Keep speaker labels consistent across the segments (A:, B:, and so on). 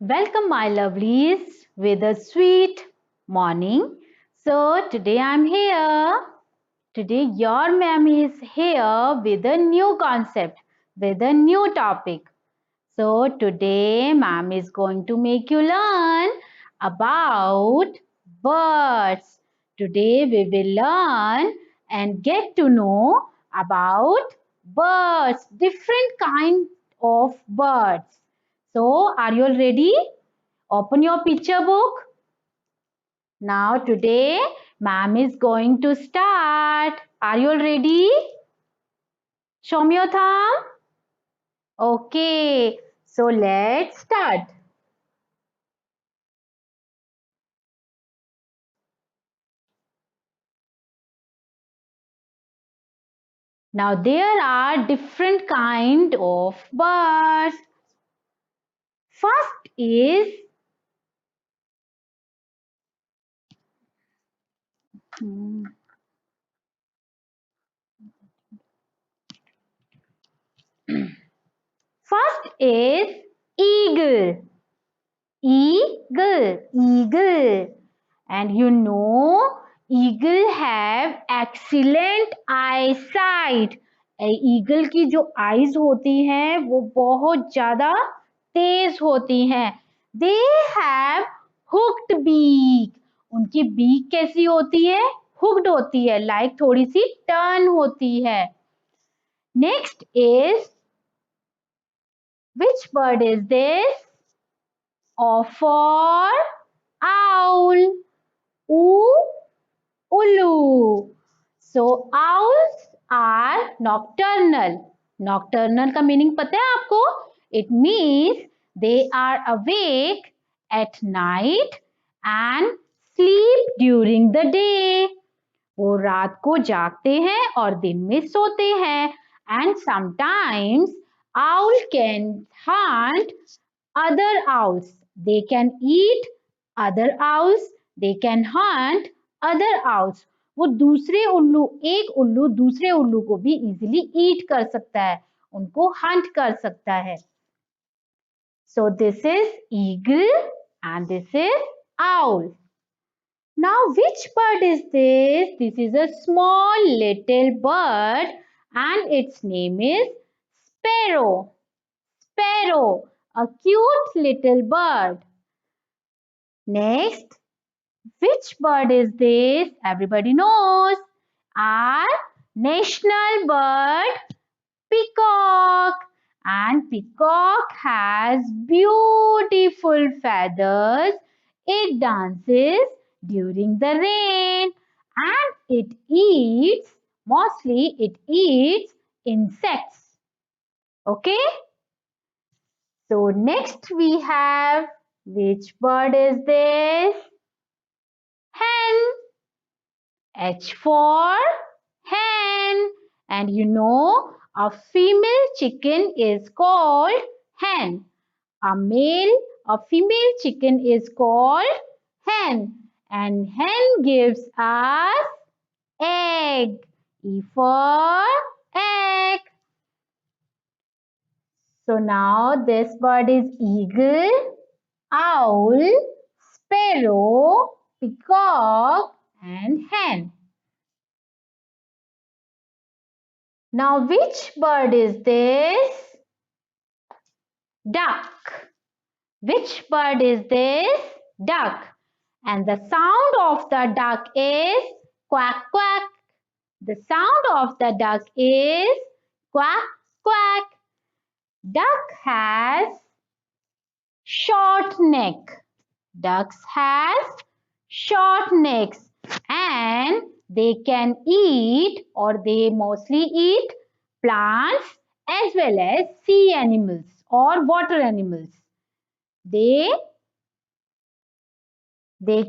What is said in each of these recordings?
A: Welcome, my lovelies, with a sweet morning. So, today I'm here. Today, your mammy is here with a new concept, with a new topic. So, today, ma'am is going to make you learn about birds. Today, we will learn and get to know about birds, different kind of birds. So, are you all ready? Open your picture book. Now today, ma'am is going to start. Are you all ready? Show me your thumb. Okay, so let's start. Now there are different kind of birds. First is first is eagle. Eagle. And you know, eagle have excellent eyesight. Eagle की जो eyes होती हैं वो बहुत ज्यादा तेज होती हैं. They have hooked beak. उनकी बीक कैसी होती है? हुक्ड होती है, लाइक थोड़ी सी टर्न होती है. Next is, which bird is this? O for owl. Ulu. So owls are nocturnal. Nocturnal का मीनिंग पता है आपको? It means they are awake at night and sleep during the day. वो रात को जागते हैं और दिन में सोते हैं. And sometimes owl can hunt other owls. They can eat other owls. They can hunt other owls. वो दूसरे उल्लू, एक उल्लू दूसरे उल्लू को भी इजीली ईट कर सकता है, उनको हंट कर सकता है. So this is eagle and this is owl. Now which bird is this? This is a small little bird and its name is sparrow. Sparrow, a cute little bird. Next, which bird is this? Everybody knows. Our national bird, peacock. And peacock has beautiful feathers. It dances during the rain and mostly it eats insects. Okay? So next we have, which bird is this? Hen. H for hen. And you know, a female chicken is called hen. A female chicken is called hen. And hen gives us egg. E for egg. So now this bird is eagle, owl, sparrow, peacock and hen. Now which bird is this? Duck. Which bird is this? Duck. And the sound of the duck is quack quack. The sound of the duck is quack quack. Duck has short neck. Ducks has short necks and they can eat, or they mostly eat, plants as well as sea animals or water animals. They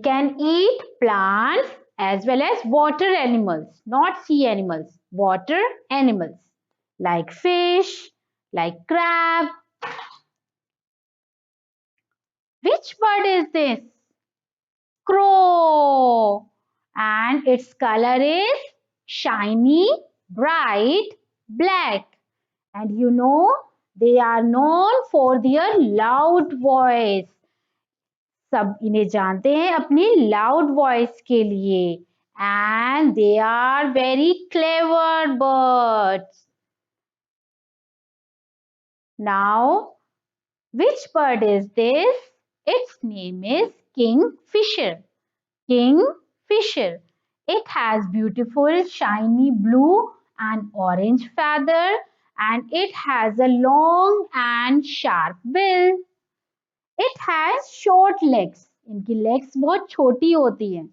A: can eat plants as well as water animals, not sea animals, water animals like fish, like crab. Which bird is this? Crow. And its color is shiny, bright, black. And you know, they are known for their loud voice. सब इन्हें जानते हैं अपनी loud voice के लिए and they are very clever birds. Now, which bird is this? Its name is kingfisher. Kingfisher. It has beautiful shiny blue and orange feather and it has a long and sharp bill. It has short legs. इनकी legs बहुत छोटी होती हैं.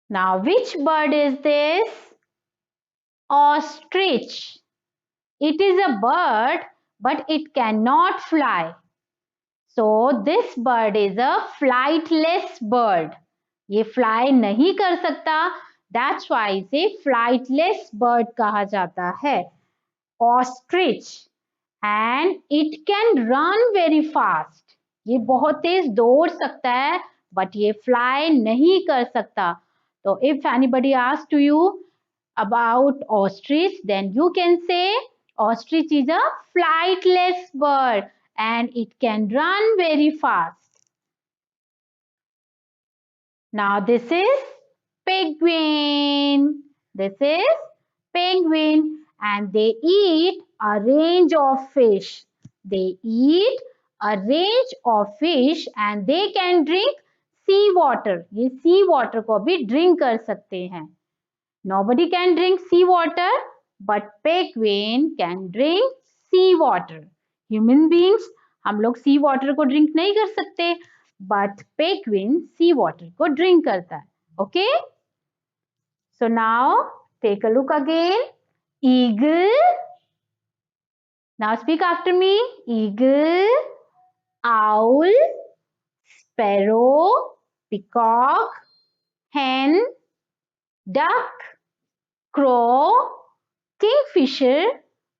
A: Now, which bird is this? Ostrich. It is a bird, but it cannot fly. So, this bird is a flightless bird. ये fly नहीं कर सकता. That's why इसे flightless bird कहा जाता है. Ostrich. And it can run very fast. ये बहुत तेज दौड़ सकता है, but ये fly नहीं कर सकता. So, if anybody asks to you about ostrich, then you can say ostrich is a flightless bird and it can run very fast. Now this is penguin. This is penguin and they eat a range of fish. They eat a range of fish and they can drink sea water. ये sea water को भी drink कर सकते हैं. Nobody can drink sea water, but penguin can drink sea water. Human beings, हम लोग sea water को drink नहीं कर सकते, but penguin sea water को drink करता है. Okay? So now take a look again. Eagle. Now speak after me. Eagle, owl, sparrow, peacock, hen, duck, crow, kingfisher,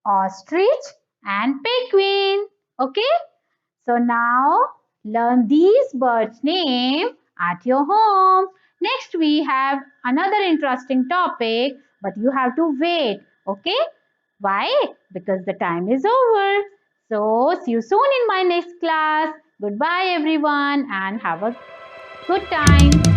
A: ostrich and penguin. Okay? So now learn these birds' name at your home. Next we have another interesting topic, but you have to wait. Okay? Why? Because the time is over. So see you soon in my next class. Goodbye everyone and have a good time.